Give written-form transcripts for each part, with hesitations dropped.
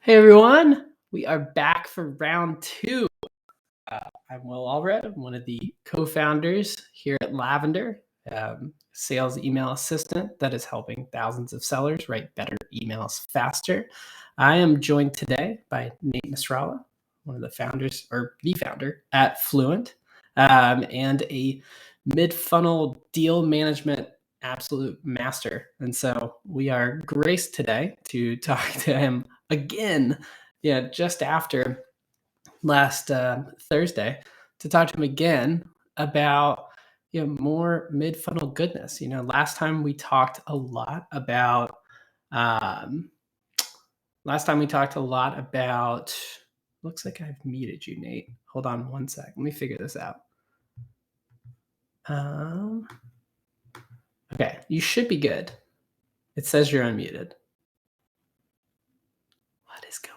Hey everyone, we are back for round two. I'm Allred. I'm one of the co-founders here at Lavender, sales email assistant that is helping thousands of sellers write better emails faster. I am joined today by Nate Nasralla, one of the founders, or the founder at Fluent, and a mid-funnel deal management absolute master. And so we are graced today to talk to him again, just after last Thursday, to talk to him again about more mid funnel goodness. Last time we talked a lot about. Um, last time we talked a lot about. Looks like I've muted you, Nate. Hold on one sec. Let me figure this out. Okay, you should be good. It says you're unmuted. What is going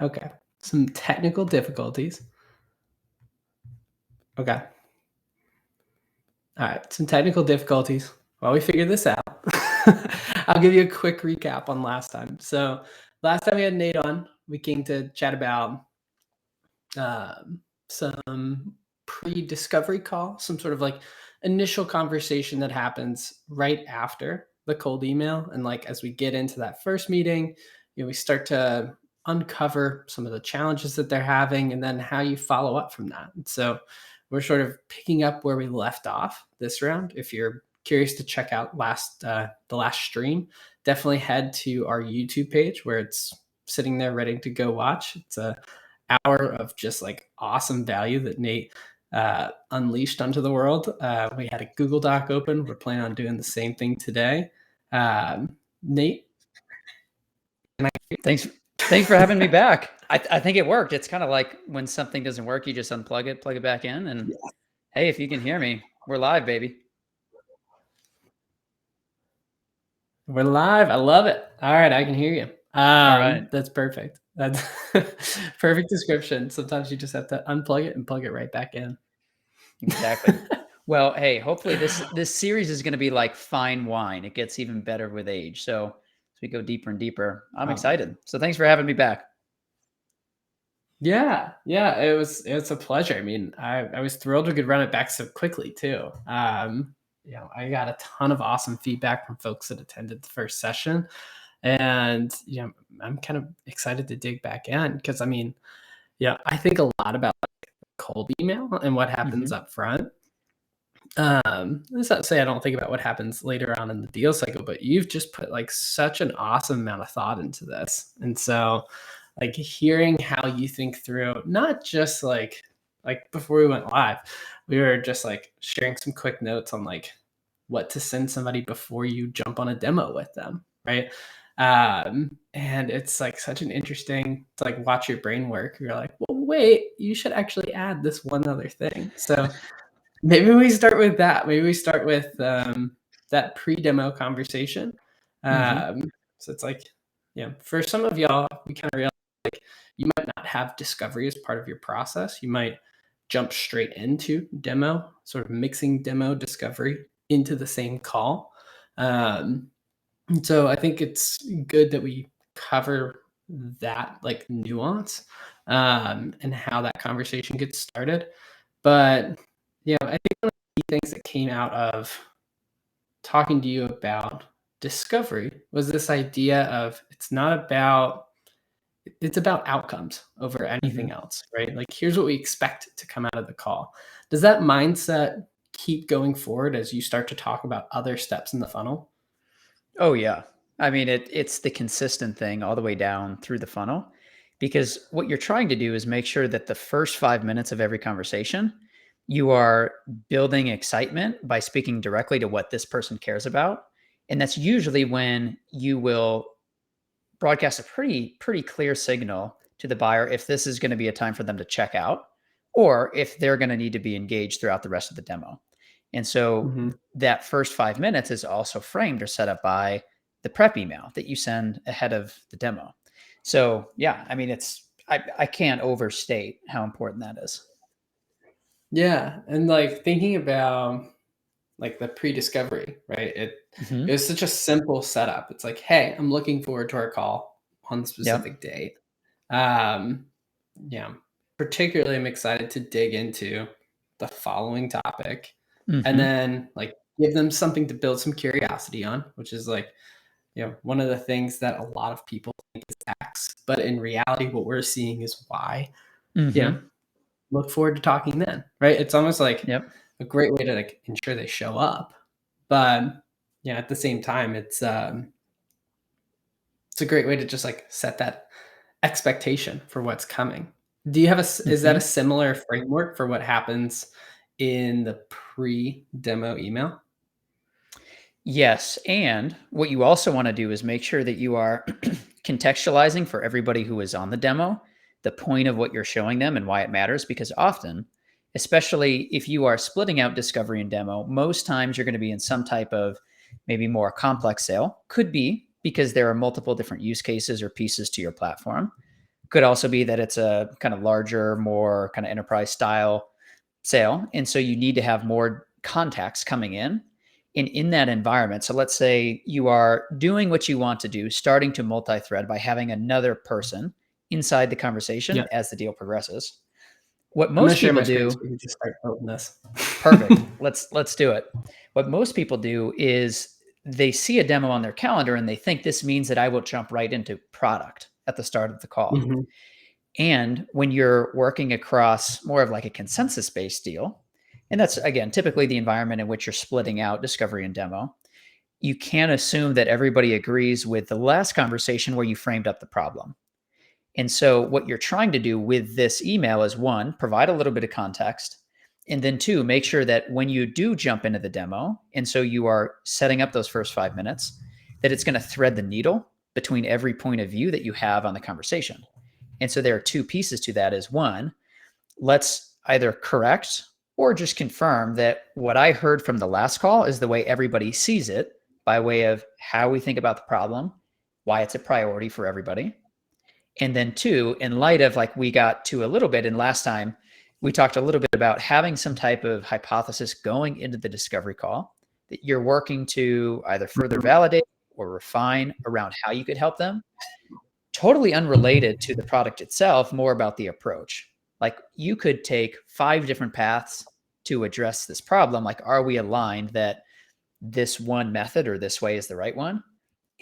on? Okay, some technical difficulties. Okay. All right, some technical difficulties. While we figure this out, I'll give you a quick recap on last time. So last time we had Nate on, we came to chat about some pre-discovery call, some sort of like initial conversation that happens right after the cold email. And like as we get into that first meeting, we start to uncover some of the challenges that they're having and then how you follow up from that. And so we're sort of picking up where we left off this round. If you're curious to check out the last stream, definitely head to our YouTube page where it's sitting there ready to go watch. It's a hour of just like awesome value that Nate unleashed onto the world. We had a Google Doc open. We're planning on doing the same thing today. Nate, Thanks for having me back. I think it worked. It's kind of like when something doesn't work, you just unplug it, plug it back in, and hey, if you can hear me, we're live, baby. We're live. I love it. All right, I can hear you. All right. That's perfect. That's perfect description. Sometimes you just have to unplug it and plug it right back in. Exactly. Well, hey, hopefully this series is going to be like fine wine. It gets even better with age. So as we go deeper and deeper, I'm excited. So thanks for having me back. Yeah, it's a pleasure. I mean, I was thrilled we could run it back so quickly too. I got a ton of awesome feedback from folks that attended the first session, and I'm kind of excited to dig back in because I mean, I think a lot about cold email and what happens up front. That's not to say I don't think about what happens later on in the deal cycle, but you've just put like such an awesome amount of thought into this. And so like hearing how you think through, not just like before we went live, we were just like sharing some quick notes on like what to send somebody before you jump on a demo with them. Right. And it's like such an interesting to like watch your brain work. You're like, well, wait, you should actually add this one other thing. So maybe we start with that. Maybe we start with that pre-demo conversation. So it's like, for some of y'all, we kind of realize like you might not have discovery as part of your process. You might jump straight into demo, sort of mixing demo discovery into the same call. So I think it's good that we cover that like nuance and how that conversation gets started. But I think one of the things that came out of talking to you about discovery was this idea of it's about outcomes over anything else, right? Like here's what we expect to come out of the call. Does that mindset keep going forward as you start to talk about other steps in the funnel? Oh yeah. I mean, it's the consistent thing all the way down through the funnel, because what you're trying to do is make sure that the first 5 minutes of every conversation, you are building excitement by speaking directly to what this person cares about. And that's usually when you will broadcast a pretty clear signal to the buyer if this is going to be a time for them to check out or if they're going to need to be engaged throughout the rest of the demo. And so that first 5 minutes is also framed or set up by the prep email that you send ahead of the demo. So yeah, I mean, I can't overstate how important that is. Yeah. And like thinking about like the pre-discovery, right? It was such a simple setup. It's like, hey, I'm looking forward to our call on the specific date. Yeah, particularly I'm excited to dig into the following topic and then like give them something to build some curiosity on, which is like, one of the things that a lot of people think is X, but in reality, what we're seeing is Y. Look forward to talking then, right? It's almost like a great way to like ensure they show up, but at the same time, it's a great way to just like set that expectation for what's coming. Do you have is that a similar framework for what happens in the pre-demo email? Yes. And what you also want to do is make sure that you are contextualizing for everybody who is on the demo the point of what you're showing them and why it matters. Because often, especially if you are splitting out discovery and demo, most times you're going to be in some type of maybe more complex sale. Could be because there are multiple different use cases or pieces to your platform. Could also be that it's a kind of larger, more kind of enterprise style sale. And so you need to have more contacts coming in that environment. So let's say you are doing what you want to do, starting to multi-thread by having another person inside the conversation as the deal progresses. What most people do, so we can just start building this. Perfect. Let's do it. What most people do is they see a demo on their calendar and they think this means that I will jump right into product at the start of the call. And when you're working across more of like a consensus-based deal, and that's, again, typically the environment in which you're splitting out discovery and demo, you can't assume that everybody agrees with the last conversation where you framed up the problem. And so what you're trying to do with this email is, one, provide a little bit of context, and then two, make sure that when you do jump into the demo, and so you are setting up those first 5 minutes, that it's going to thread the needle between every point of view that you have on the conversation. And so there are two pieces to that. Is one, let's either correct or just confirm that what I heard from the last call is the way everybody sees it, by way of how we think about the problem, why it's a priority for everybody. And then two, in light of like we got to a little bit in last time, we talked a little bit about having some type of hypothesis going into the discovery call that you're working to either further validate or refine around how you could help them. Totally unrelated to the product itself, more about the approach. Like you could take 5 different paths to address this problem. Like, are we aligned that this one method or this way is the right one?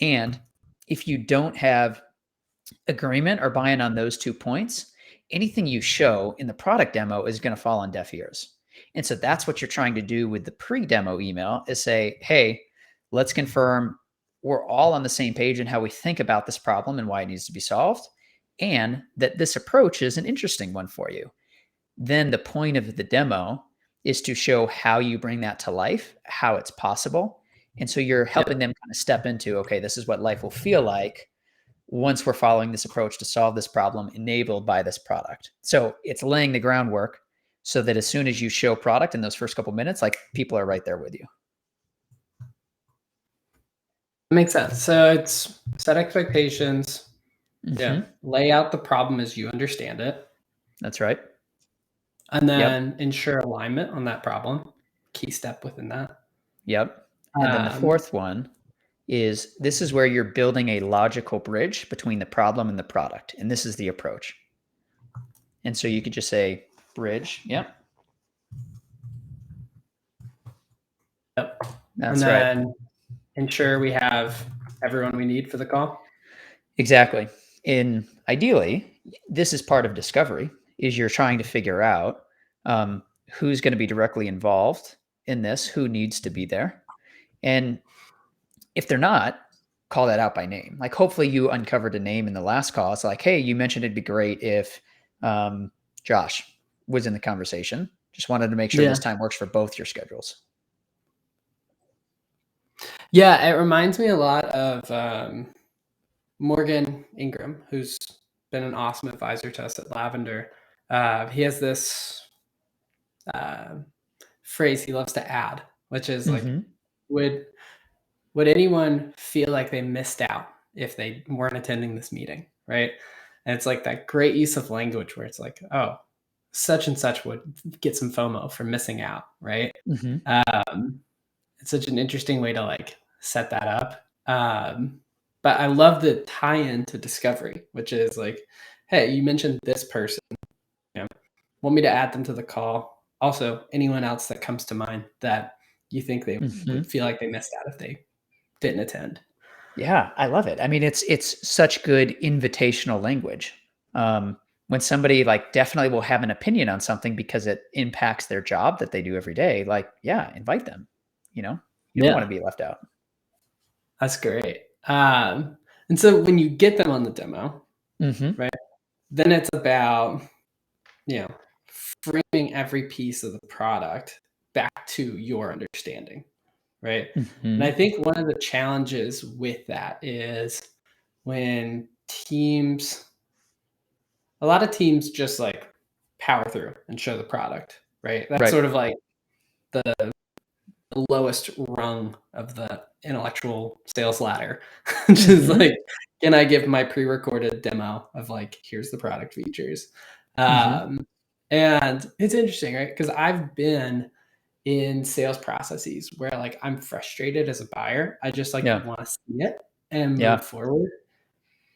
And if you don't have agreement or buy-in on those 2 points, anything you show in the product demo is going to fall on deaf ears. And so that's what you're trying to do with the pre-demo email, is say, hey, let's confirm we're all on the same page in how we think about this problem and why it needs to be solved, and that this approach is an interesting one for you. Then the point of the demo is to show how you bring that to life, how it's possible. And so you're helping them kind of step into, okay, this is what life will feel like once we're following this approach to solve this problem enabled by this product. So it's laying the groundwork so that as soon as you show product in those first couple minutes, like people are right there with you. Makes sense. So it's set expectations. Lay out the problem as you understand it. That's right. And then ensure alignment on that problem. Key step within that. Yep. And then the fourth one is, this is where you're building a logical bridge between the problem and the product. And this is the approach. And so you could just say bridge. Yep. That's and then right. Ensure we have everyone we need for the call. Exactly. And ideally, this is part of discovery, is you're trying to figure out who's going to be directly involved in this, who needs to be there. And if they're not, call that out by name. Like hopefully you uncovered a name in the last call. It's like, hey, you mentioned it'd be great if Josh was in the conversation. Just wanted to make sure this time works for both your schedules. Yeah, it reminds me a lot of Morgan Ingram, who's been an awesome advisor to us at Lavender. He has this phrase he loves to add, which is like, would anyone feel like they missed out if they weren't attending this meeting, right? And it's like that great use of language where it's like, oh, such and such would get some FOMO for missing out, right? It's such an interesting way to like set that up. But I love the tie-in to discovery, which is like, hey, you mentioned this person, you know, want me to add them to the call. Also, anyone else that comes to mind that you think they would feel like they missed out if they didn't attend. Yeah, I love it. I mean, it's such good invitational language. When somebody like definitely will have an opinion on something because it impacts their job that they do every day, like, yeah, invite them. You know, you don't want to Yeah, be left out. that's great. And so when you get them on the demo, Mm-hmm. right, then it's about, you know, framing every piece of the product back to your understanding, right? And I Mm-hmm. think one of the challenges with that is when a lot of teams just like power through and show the product, right? That's Right. sort of like the lowest rung of the intellectual sales ladder. Just Mm-hmm. like, can I give my pre-recorded demo of like, here's the product features? Mm-hmm. And it's interesting, right? Because I've been in sales processes where like I'm frustrated as a buyer. I just like Yeah. want to see it and Yeah. move forward.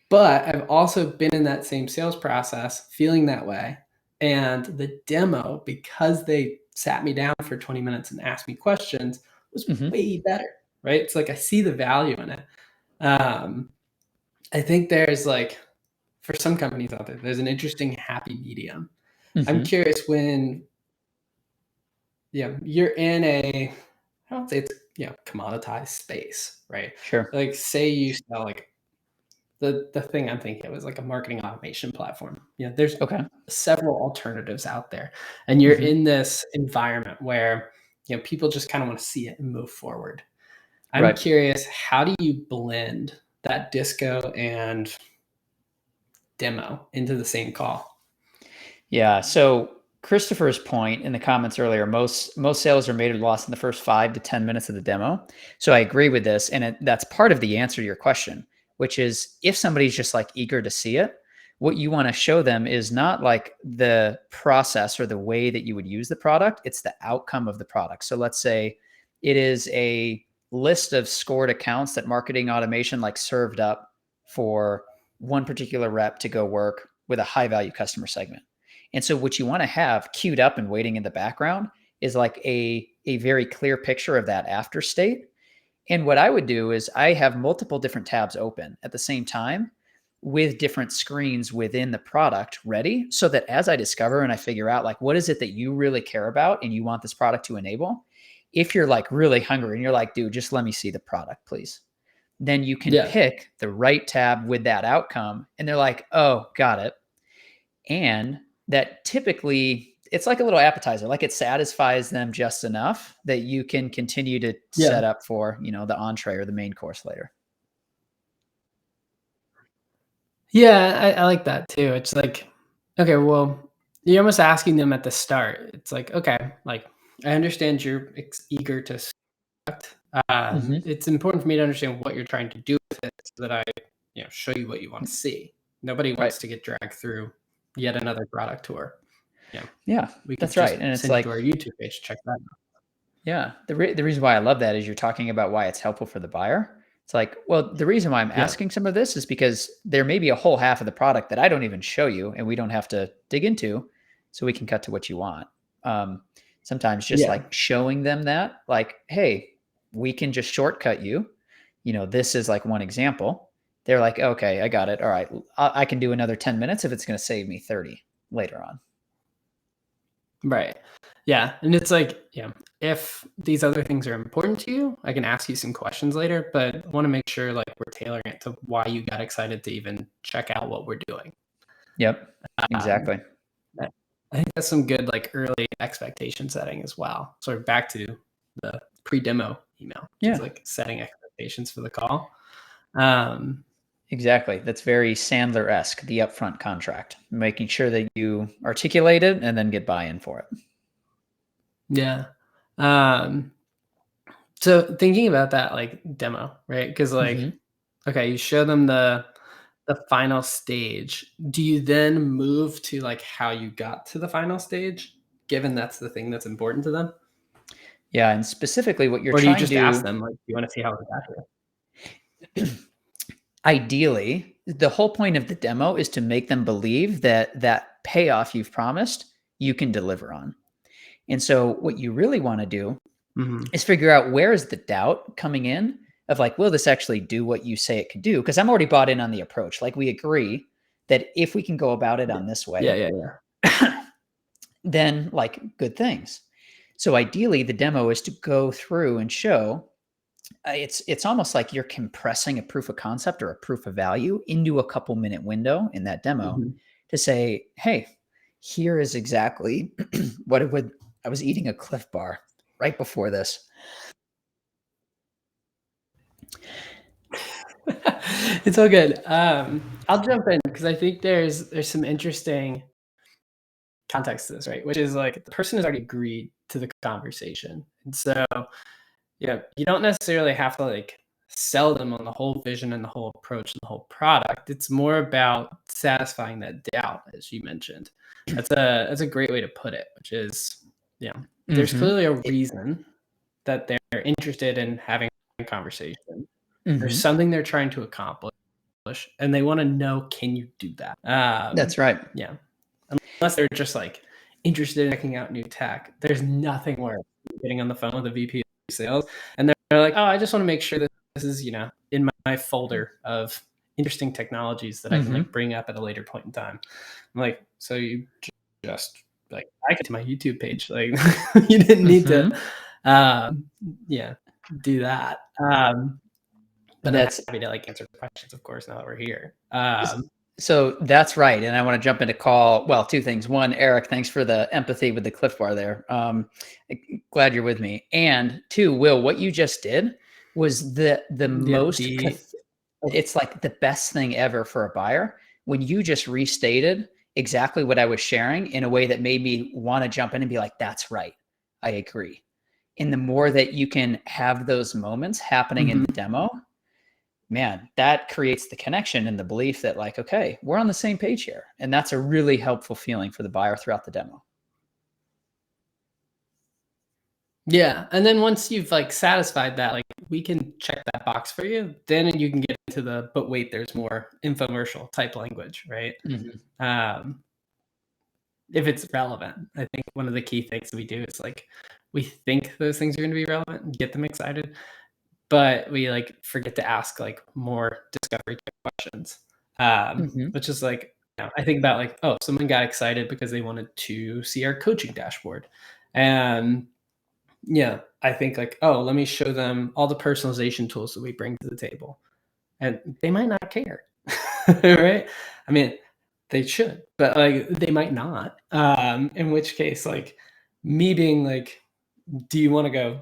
But I've also been in that same sales process feeling that way. And the demo, because they sat me down for 20 minutes and asked me questions, was Mm-hmm. way better, right? It's like I see the value in it. Um, I think there's like, for some companies out there, there's an interesting happy medium. I'm Mm-hmm. curious when, yeah, you're in I don't say it's, commoditized space, right? Sure. Like, say you sell like the thing I'm thinking of is like a marketing automation platform. There's Okay. several alternatives out there, and you're Mm-hmm. in this environment where people just kind of want to see it and move forward. I'm Right. curious, how do you blend that disco and demo into the same call? Yeah. So Christopher's point in the comments earlier, most sales are made or lost in the first 5 to 10 minutes of the demo. So I agree with this, and that's part of the answer to your question, which is if somebody's just like eager to see it, what you want to show them is not like the process or the way that you would use the product; it's the outcome of the product. So let's say it is a list of scored accounts that marketing automation like served up for one particular rep to go work with a high value customer segment. And so what you want to have queued up and waiting in the background is like a very clear picture of that after state. And what I would do is I have multiple different tabs open at the same time with different screens within the product ready so that as I discover and I figure out like what is it that you really care about and you want this product to enable, if you're like really hungry and you're like, dude, just let me see the product, please. Then you can Yeah, pick the right tab with that outcome. And they're like, oh, got it. And that typically it's like a little appetizer, like it satisfies them just enough that you can continue to yeah, set up for, the entree or the main course later. yeah. I like that too. It's like, okay, well, you're almost asking them at the start. It's like, okay, like I understand you're eager to. Mhm. It's important for me to understand what you're trying to do with it so that I, show you what you want to see. Nobody Right. wants to get dragged through yet another product tour. Yeah, Yeah, we could that's right. just And it's send you to like, our YouTube page. Check that out. yeah, the reason why I love that is you're talking about why it's helpful for the buyer. It's like, well, the reason why I'm Yeah, asking some of this is because there may be a whole half of the product that I don't even show you and we don't have to dig into so we can cut to what you want. Um, Sometimes just yeah, like showing them that, like, hey, we can just shortcut you. This is like one example. They're like, okay, I got it. All right, I can do another 10 minutes if it's going to save me 30 later on. right. Yeah, and it's like, if these other things are important to you, I can ask you some questions later, but I want to make sure like we're tailoring it to why you got excited to even check out what we're doing. Yep, Um, exactly. I I think that's some good like early expectation setting as well. Sort of back to the pre-demo email, which is Yeah. like setting expectations for the call. Um, Exactly. That's very Sandler-esque, the upfront contract, making sure that you articulate it and then get buy-in for it. yeah. Um, so thinking about that like demo, right? Because like, Mhm. okay, you show them the final stage. Do you then move to like how you got to the final stage, given that's the thing that's important to them? Yeah, and specifically what you're Or do you trying just ask to them like, do you want to see how we got here? Ideally, the whole point of the demo is to make them believe that that payoff you've promised, you can deliver on. And so what you really want to do Mhm. is figure out where is the doubt coming in of like, will this actually do what you say it could do? Because I'm already bought in on the approach. Like we agree that if we can go about it Yeah. on this Yeah, way, yeah, yeah. then like good things. So ideally, the demo is to go through and show it's almost like you're compressing a proof of concept or a proof of value into a couple minute window in that demo Mhm. to say, hey, here is exactly what it would. I was eating a Cliff Bar right before this. It's all good. I'll jump in because I think there's some interesting context to this, right? Which is like the person has already agreed to the conversation. And so, yeah, you don't necessarily have to like sell them on the whole vision and the whole approach and the whole product. It's more about satisfying that doubt, as you mentioned. That's a great way to put it, which is, you know, there's Mm-hmm. clearly a reason that they're interested in having a conversation. There's Mm-hmm. something they're trying to accomplish, and they want to know, can you do that? That's right. Yeah, unless they're just like interested in checking out new tech. There's nothing worse than getting on the phone with a VP of sales, and they're like, "Oh, I just want to make sure that this is, in my folder of interesting technologies that I can Mm-hmm. like bring up at a later point in time." I'm like, "So you just like I get to my YouTube page, like you didn't need to, Mm-hmm. um, yeah, do that." But I'm That's happy to like answer questions, of course, now that we're here. so that's right. And I want to jump into call. Well, two things. One, Eric, thanks for the empathy with the Cliff Bar there. Glad you're with me. And two, Will, what you just did was the Yeah, most it's like the best thing ever for a buyer when you just restated exactly what I was sharing in a way that made me want to jump in and be like, that's right. I agree. And the more that you can have those moments happening in mhm. the demo, man, that creates the connection and the belief that like, okay, we're on the same page here. And that's a really helpful feeling for the buyer throughout the demo. Yeah, and then once you've, like, satisfied that, like, we can check that box for you, then you can get into the, "But wait, there's more," infomercial type language, right? Mhm. Um, if it's relevant. I think one of the key things we do is, like, we think those things are gonna be relevant and get them excited, but we, like, forget to ask, like, more discovery type questions, Mhm. which is, like, I think about, like, oh, someone got excited because they wanted to see our coaching dashboard, and yeah, I think like, oh, let me show them all the personalization tools that we bring to the table. And they might not care. Right? I mean, they should, but like they might not. In which case, like me being like, do you want to go?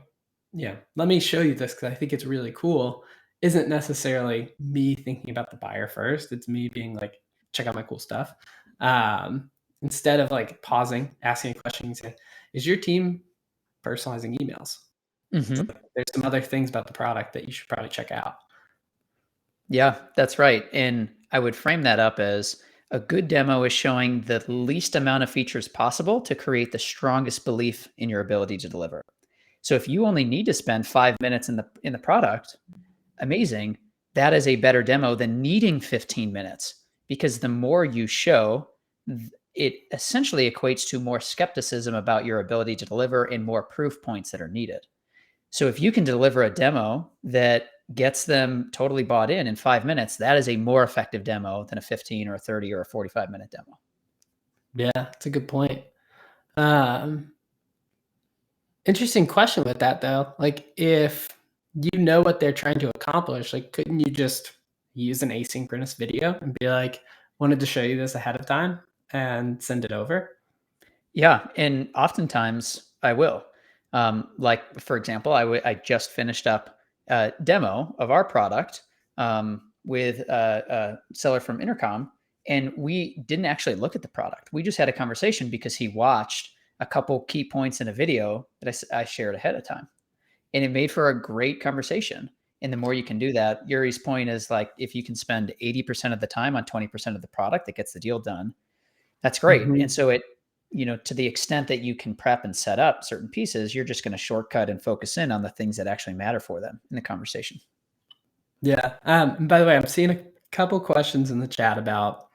Yeah, let me show you this because I think it's really cool. Isn't necessarily me thinking about the buyer first. It's me being like, check out my cool stuff. Instead of like pausing, asking a question, you say, is your team personalizing emails? It's Mhm. like there's some other things about the product that you should probably check out. Yeah, that's right. And I would frame that up as a good demo is showing the least amount of features possible to create the strongest belief in your ability to deliver. So if you only need to spend 5 minutes in the product, amazing. That is a better demo than needing 15 minutes because the more you show, it essentially equates to more skepticism about your ability to deliver and more proof points that are needed. So if you can deliver a demo that gets them totally bought in 5 minutes, that is a more effective demo than a 15 or a 30 or a 45-minute demo. Yeah, that's a good point. Um, Interesting question with that though. Like if you know what they're trying to accomplish, like couldn't you just use an asynchronous video and be like, wanted to show you this ahead of time and send it over? Yeah, and oftentimes I will. Like for example, I just finished up a demo of our product with a seller from Intercom, and we didn't actually look at the product. We just had a conversation because he watched a couple key points in a video that I shared ahead of time, and it made for a great conversation. And the more you can do that, Yuri's point is like if you can spend 80% of the time on 20% of the product that gets the deal done, that's great. And Mhm. so to the extent that you can prep and set up certain pieces, you're just going to shortcut and focus in on the things that actually matter for them in the conversation. Yeah. And by the way, I'm seeing couple questions in the chat about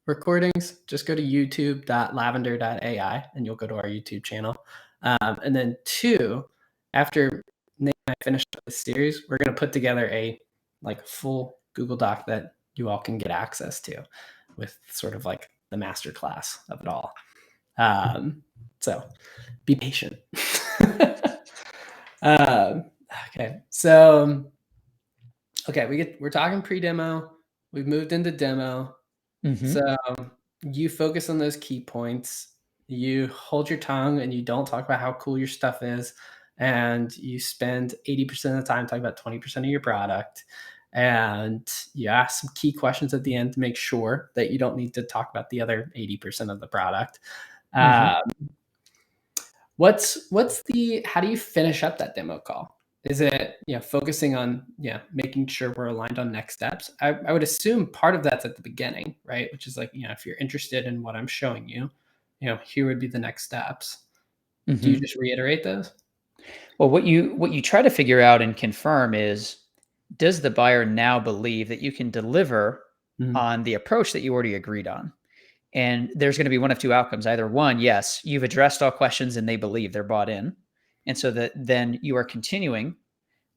recordings. Just go to youtube.lavender.ai and you'll go to our YouTube channel. And then 2, after Nate and I finish this series, we're going to put together a full Google Doc that you all can get access to with sort of like the master class of it all. So be patient. Okay. So, we're talking pre-demo. We've moved into demo. So you focus on those key points. You hold your tongue and you don't talk about how cool your stuff is. And you spend 80% of the time talking about 20% of your product. And you ask some key questions at the end to make sure that you don't need to talk about the other 80% of the product. How do you finish up that demo call? Is it focusing on making sure we're aligned on next steps? I would assume part of that's at the beginning, right? Which is like, if you're interested in what I'm showing you, here would be the next steps. Do you just reiterate those? Well, what you try to figure out and confirm is, does the buyer now believe that you can deliver on the approach that you already agreed on? And there's going to be one of 2 outcomes. Either one, yes, you've addressed all questions and they believe, they're bought in. And so that then you are continuing,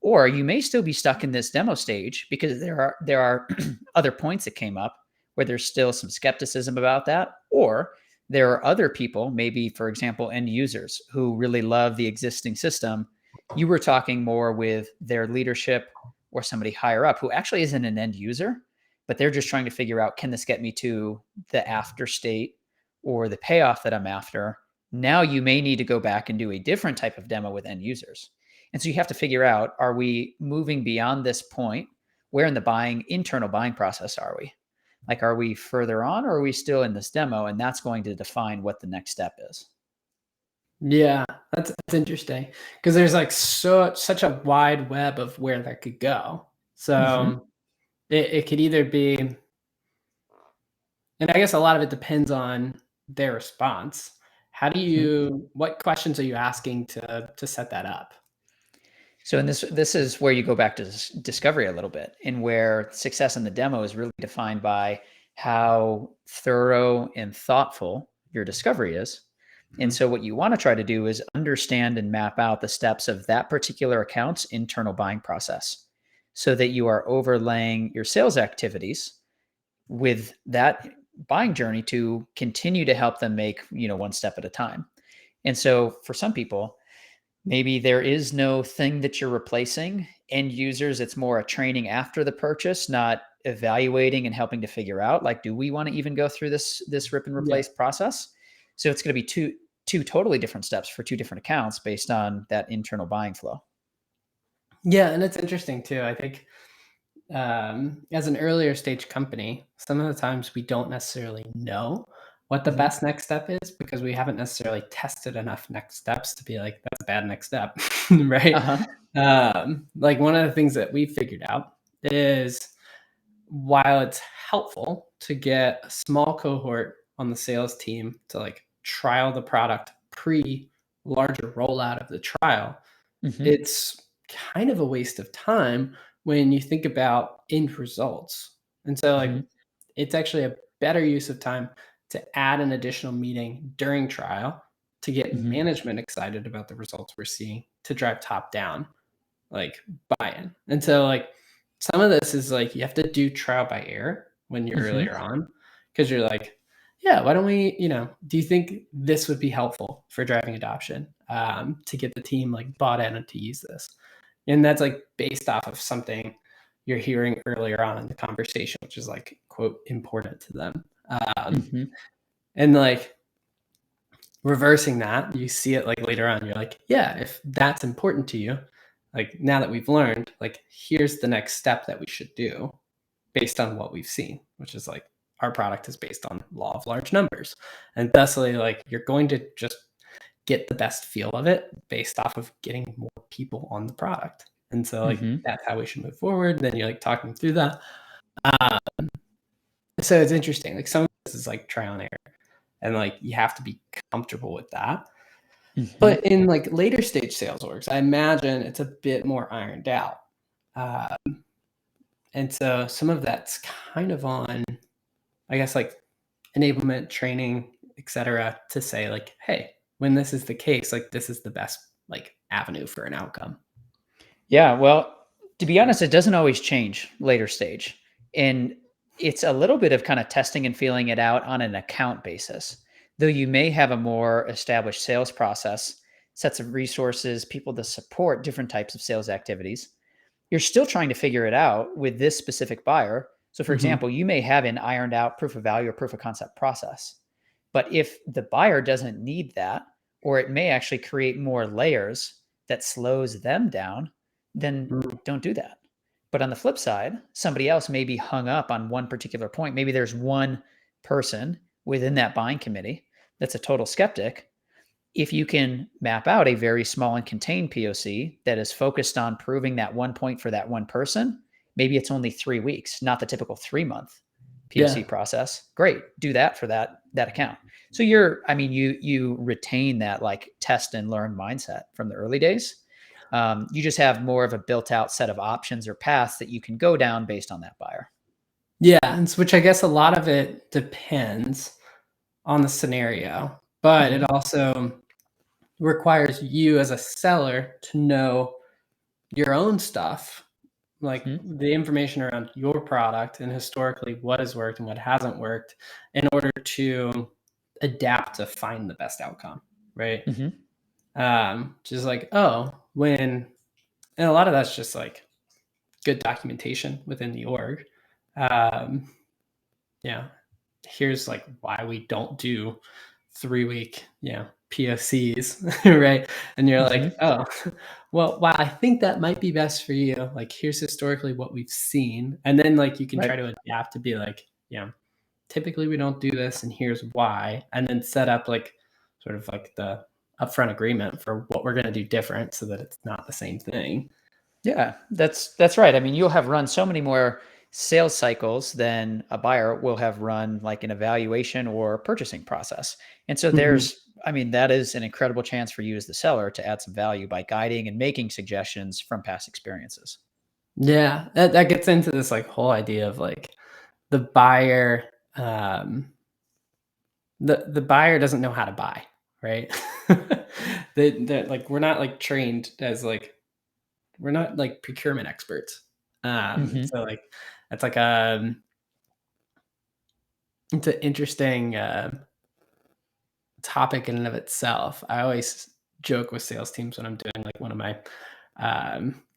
or you may still be stuck in this demo stage because there are other points that came up where there's still some skepticism about that, or there are other people, maybe, for example, end users who really love the existing system. You were talking more with their leadership or somebody higher up who actually isn't an end user, but they're just trying to figure out, can this get me to the after state or the payoff that I'm after? Now you may need to go back and do a different type of demo with end users. And so you have to figure out, are we moving beyond this point? Where in the internal buying process are we? Like, are we further on, or are we still in this demo? And that's going to define what the next step is. Yeah, that's interesting, because there's like such a wide web of where that could go. So it could either be, and I guess a lot of it depends on their response. What questions are you asking to set that up? So this is where you go back to discovery a little bit, and where success in the demo is really defined by how thorough and thoughtful your discovery is. And so what you want to try to do is understand and map out the steps of that particular account's internal buying process, so that you are overlaying your sales activities with that buying journey to continue to help them make, one step at a time. And so for some people, maybe there is no thing that you're replacing. End users, it's more a training after the purchase, not evaluating and helping to figure out, like, do we want to even go through this rip and replace process? So it's going to be two totally different steps for 2 different accounts based on that internal buying flow. Yeah, and it's interesting too. I think as an earlier stage company, some of the times we don't necessarily know what the best next step is, because we haven't necessarily tested enough next steps to be like, that's a bad next step, right? Like, one of the things that we figured out is, while it's helpful to get a small cohort on the sales team to like trial the product pre larger rollout of the trial, it's kind of a waste of time when you think about end results. And so, like, it's actually a better use of time to add an additional meeting during trial to get management excited about the results we're seeing, to drive top down like buy-in. And so, like, some of this is like, you have to do trial by error when you're earlier on, because you're like, yeah, why don't we, do you think this would be helpful for driving adoption, to get the team like bought in and to use this? And that's like based off of something you're hearing earlier on in the conversation, which is like, quote, important to them. And like, reversing that, you see it like later on, you're like, yeah, if that's important to you, like, now that we've learned, like, here's the next step that we should do based on what we've seen, which is like, our product is based on law of large numbers. And thusly, like, you're going to just get the best feel of it based off of getting more people on the product. And so, like, that's how we should move forward. Then you're like talking through that. So it's interesting. Like, some of this is like trial and error, and like, you have to be comfortable with that. But in like later stage sales orgs, I imagine it's a bit more ironed out. And so some of that's kind of on, I guess, like enablement, training, etc., to say like, hey, when this is the case, like this is the best like avenue for an outcome. Yeah, well, to be honest, it doesn't always change later stage. And it's a little bit of kind of testing and feeling it out on an account basis. Though you may have a more established sales process, sets of resources, people to support different types of sales activities, you're still trying to figure it out with this specific buyer. So, for Mm-hmm. example, you may have an ironed out proof of value or proof of concept process. But if the buyer doesn't need that, or it may actually create more layers that slows them down, then don't do that. But on the flip side, somebody else may be hung up on one particular point. Maybe there's one person within that buying committee that's a total skeptic. If you can map out a very small and contained POC that is focused on proving that one point for that one person, maybe it's only 3 weeks, not the typical 3-month POC Yeah. process. Great, do that for that account. So you retain that like test and learn mindset from the early days. You just have more of a built out set of options or paths that you can go down based on that buyer. Yeah. And which I guess a lot of it depends on the scenario, but Mm-hmm. it also requires you as a seller to know your own stuff, like Mm-hmm. the information around your product and historically what has worked and what hasn't worked in order to adapt to find the best outcome, right? Mm-hmm. Just like, oh, when, and a lot of that's just like good documentation within the org. Um, yeah, here's like why we don't do 3-week, POCs, right? And you're like, Mm-hmm. oh, well, while I think that might be best for you, like here's historically what we've seen. And then like you can Right. try to adapt to be like, typically we don't do this and here's why. And then set up like sort of like the upfront agreement for what we're going to do different so that it's not the same thing. Yeah, that's right. I mean, you'll have run so many more sales cycles than a buyer will have run like an evaluation or purchasing process. And so Mhm. I mean, that is an incredible chance for you as the seller to add some value by guiding and making suggestions from past experiences. Yeah, that gets into this like whole idea of like the buyer, um, the buyer doesn't know how to buy, right? They like we're not like trained as like we're not like procurement experts. Hmm. So like that's like it's an interesting topic in and of itself. I always joke with sales teams when I'm doing like one of my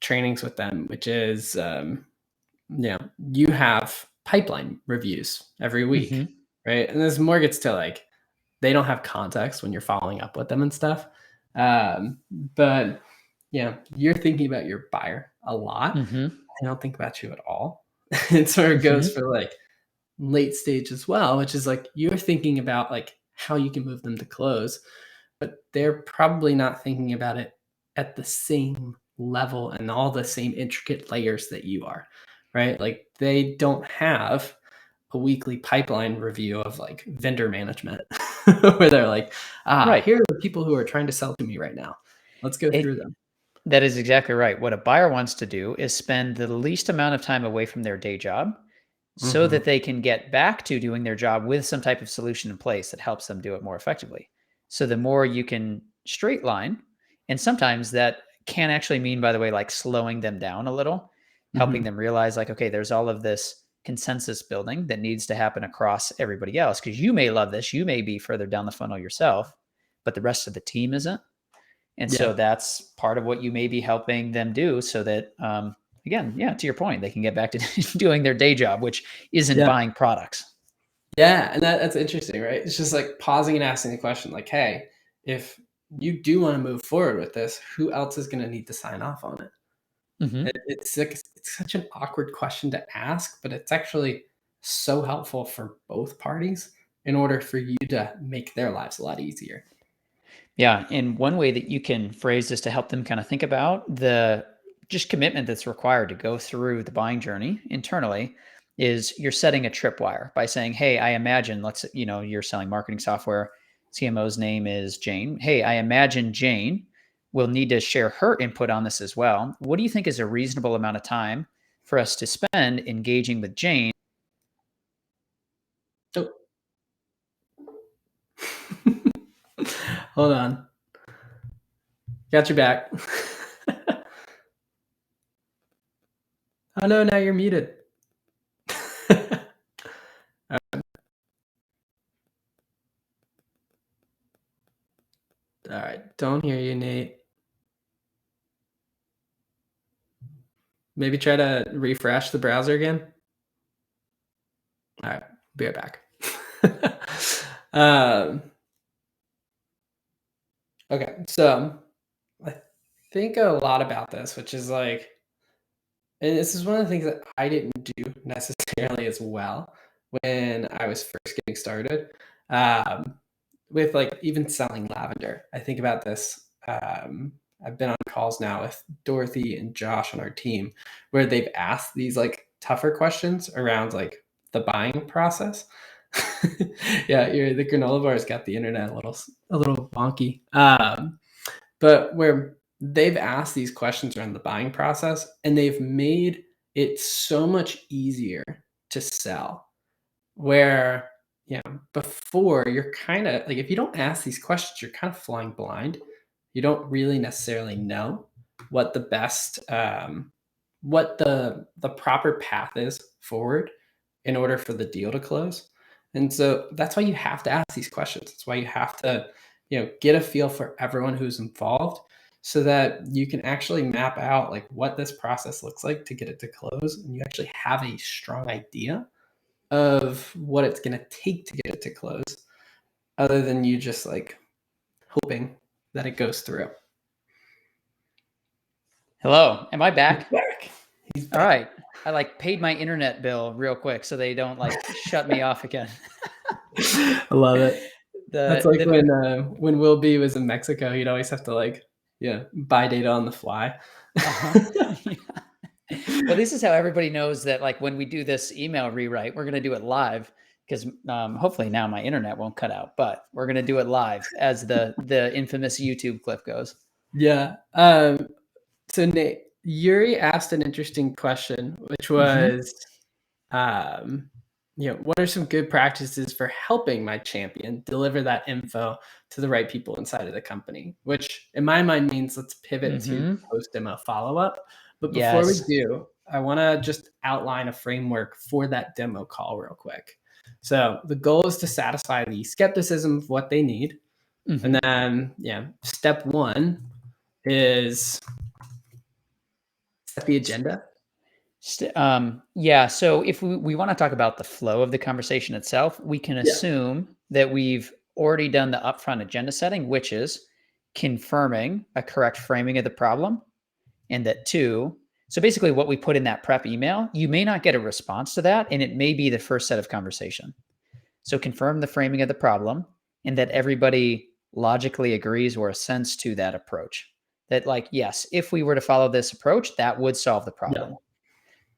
trainings with them, which is you have pipeline reviews every week, Hmm. right? And this more gets to like they don't have context when you're following up with them and stuff. But you're thinking about your buyer a lot. Hmm. I don't think about you at all. It sort of goes Hmm. for like late stage as well, which is like you're thinking about like how you can move them to close, but they're probably not thinking about it at the same level and all the same intricate layers that you are, right? Like they don't have a weekly pipeline review of like vendor management where they're like, Right. here are the people who are trying to sell to me right now. Let's go through It them. That is exactly right. What a buyer wants to do is spend the least amount of time away from their day job so Hmm. that they can get back to doing their job with some type of solution in place that helps them do it more effectively. So the more you can straight line, and sometimes that can actually mean, by the way, like slowing them down a little, helping Hmm. them realize, like, okay, there's all of this consensus building that needs to happen across everybody else because you may love this, you may be further down the funnel yourself, but the rest of the team isn't. And so Yeah. that's part of what you may be helping them do so that, again, yeah, to your point, they can get back to doing their day job, which isn't Yeah. buying products. Yeah. And that's interesting, right? It's just like pausing and asking the question, like, hey, if you do want to move forward with this, who else is going to need to sign off on it? Hmm. It's like it's such an awkward question to ask, but it's actually so helpful for both parties in order for you to make their lives a lot easier. Yeah. And one way that you can phrase this to help them kind of think about the just commitment that's required to go through the buying journey internally is you're setting a tripwire by saying, hey, I imagine, you're selling marketing software. CMO's name is Jane. Hey, I imagine Jane will need to share her input on this as well. What do you think is a reasonable amount of time for us to spend engaging with Jane. Oh. Hold on. Got your back. Oh no, now you're muted. All right, don't hear you, Nate. Maybe try to refresh the browser again. All right, be right back. Okay, so I think a lot about this, which is like, and this is one of the things that I didn't do necessarily as well when I was first getting started. With like even selling Lavender, I think about this. I've been on calls now with Dorothy and Josh on our team where they've asked these like tougher questions around like the buying process. Yeah, the granola bar's got the internet a little wonky. But where they've asked these questions around the buying process and they've made it so much easier to sell. Where, before you're kind of like, if you don't ask these questions, you're kind of flying blind. You don't really necessarily know what the best, what the proper path is forward in order for the deal to close. And so that's why you have to ask these questions. That's why you have to, get a feel for everyone who's involved so that you can actually map out like what this process looks like to get it to close. And you actually have a strong idea of what it's going to take to get it to close, other than you just like hoping that it goes through. Hello, am I back? He's back. All right. I like paid my internet bill real quick so they don't like shut me off again. I love it. That's like when Will B was in Mexico, he'd always have to like, buy data on the fly. Yeah. Well, this is how everybody knows that like when we do this email rewrite, we're going to do it live because hopefully now my internet won't cut out, but we're going to do it live as the infamous YouTube clip goes. Yeah. So Nate, Yuri asked an interesting question, which was, what are some good practices for helping my champion deliver that info to the right people inside of the company? Which in my mind means let's pivot to post demo follow-up. But before we do, I want to just outline a framework for that demo call real quick. So the goal is to satisfy the skepticism of what they need. And then, step one is set the agenda. Yeah. So if we want to talk about the flow of the conversation itself, we can assume that we've already done the upfront agenda setting, which is confirming a correct framing of the problem. And that two, so basically what we put in that prep email, you may not get a response to that. And it may be the first set of conversation. So confirm the framing of the problem and that everybody logically agrees or assents to that approach. That like, yes, if we were to follow this approach, that would solve the problem. Yeah.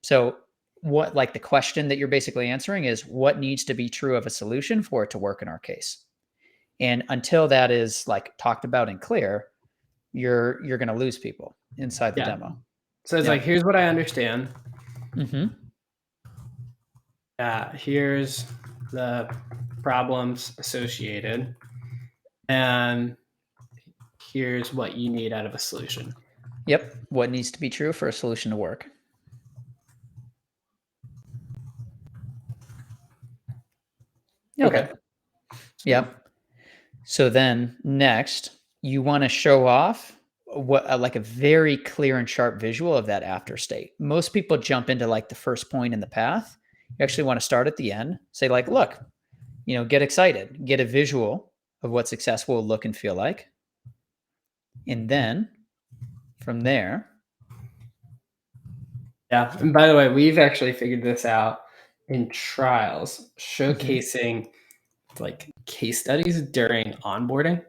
So what, like the question that you're basically answering is what needs to be true of a solution for it to work in our case? And until that is like talked about and clear, you're going to lose people inside the demo. So it's like, here's what I understand. Here's the problems associated. And here's what you need out of a solution. Yep. What needs to be true for a solution to work. Okay. Yep. So then next, you want to show off what like a very clear and sharp visual of that after state. Most people jump into like the first point in the path. You actually want to start at the end. Say like, look, get excited, get a visual of what success will look and feel like. And then from there. Yeah. And by the way, we've actually figured this out in trials, showcasing like case studies during onboarding.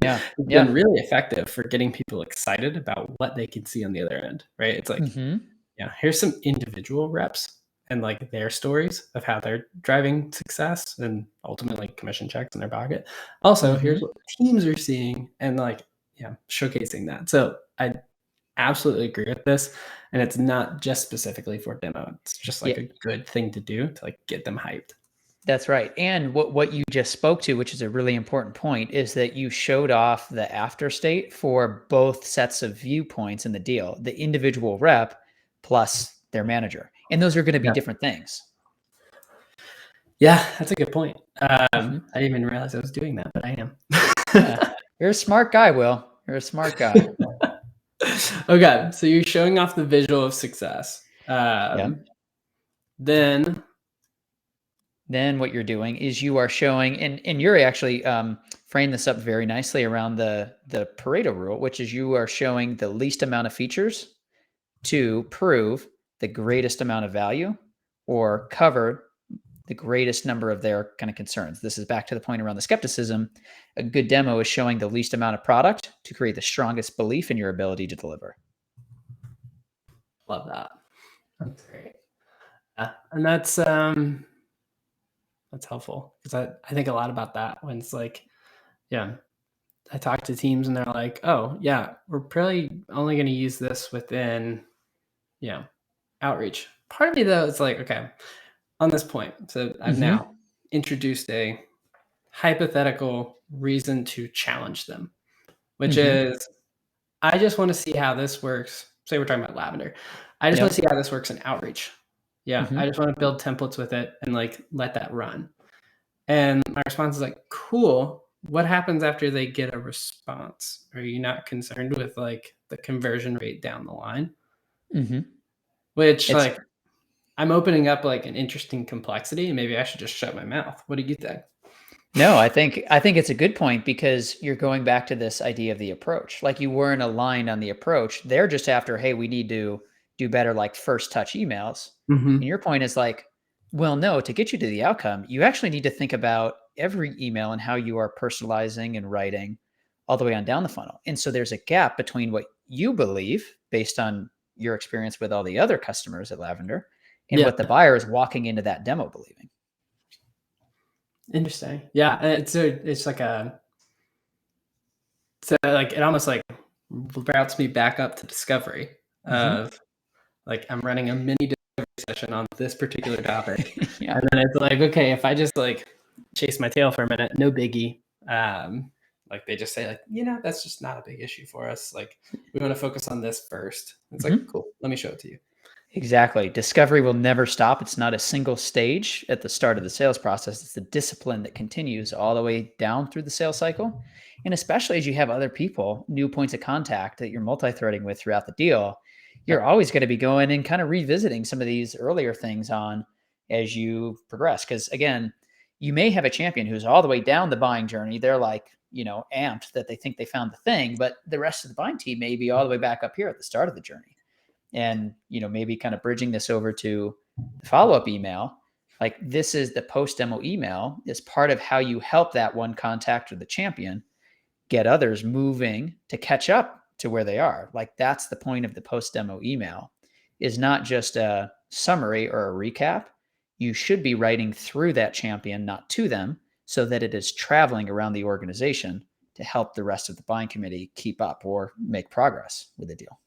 Yeah. It's been really effective for getting people excited about what they can see on the other end, right? It's like, here's some individual reps and like their stories of how they're driving success and ultimately commission checks in their pocket. Also, here's what teams are seeing and like, showcasing that. So I absolutely agree with this. And it's not just specifically for demo. It's just like Yeah, a good thing to do to like get them hyped. that's right. And what you just spoke to, which is a really important point, is that you showed off the after state for both sets of viewpoints in the deal, the individual rep plus their manager. And those are going to be Yeah. different things. Yeah, that's a good point. Mhm. I didn't even realize I was doing that, but I am. Yeah. You're a smart guy, Will. You're a smart guy. Okay, so you're showing off the visual of success. Yeah. Then Then what you're doing is you are showing, and you're actually framed this up very nicely around the Pareto rule, which is you are showing the least amount of features to prove the greatest amount of value or cover the greatest number of their kind of concerns. This is back to the point around the skepticism. A good demo is showing the least amount of product to create the strongest belief in your ability to deliver. love that. That's great. Yeah, and that's helpful because I think a lot about that when it's like, yeah, I talk to teams and they're like, oh yeah, we're probably only going to use this within, you know, outreach. Part of me though, it's like, okay, on this point, so I've Mm-hmm. now introduced a hypothetical reason to challenge them, which Mm-hmm. is I just want to see how this works. Say we're talking about Lavender. I just want to Yep. see how this works in outreach. Yeah, Mm-hmm. I just want to build templates with it and like let that run. And my response is like, cool. What happens after they get a response? Are you not concerned with like the conversion rate down the line? Mm-hmm. Which It's like I'm opening up like an interesting complexity and maybe I should just shut my mouth. What do you think? No, I think it's a good point because you're going back to this idea of the approach. Like you weren't aligned on the approach. They're just after, hey, we need to do better like first touch emails. And Mm-hmm. your point is like, well, no, to get you to the outcome, you actually need to think about every email and how you are personalizing and writing all the way on down the funnel. And so there's a gap between what you believe based on your experience with all the other customers at Lavender and Yeah. what the buyer is walking into that demo believing. Interesting. Yeah. It's like a so like it almost like routes me back up to discovery Mm-hmm. of like I'm running a mini discovery session on this particular topic. Yeah. And then it's like, okay, if I just like chase my tail for a minute, no biggie. Like they just say like, that's just not a big issue for us. Like we want to focus on this first. It's like, Mm-hmm. cool, let me show it to you. Exactly. Discovery will never stop. It's not a single stage at the start of the sales process. It's the discipline that continues all the way down through the sales cycle. And especially as you have other people, new points of contact that you're multi-threading with throughout the deal, you're Yep. always going to be going and kind of revisiting some of these earlier things on as you progress. Because again, you may have a champion who's all the way down the buying journey. They're like, amped that they think they found the thing, but the rest of the buying team may be all the way back up here at the start of the journey. And maybe kind of bridging this over to the follow-up email, like this is the post demo email is part of how you help that one contact or the champion get others moving to catch up to where they are. Like that's the point of the post demo email, is not just a summary or a recap. You should be writing through that champion, not to them, so that it is traveling around the organization to help the rest of the buying committee keep up or make progress with the deal.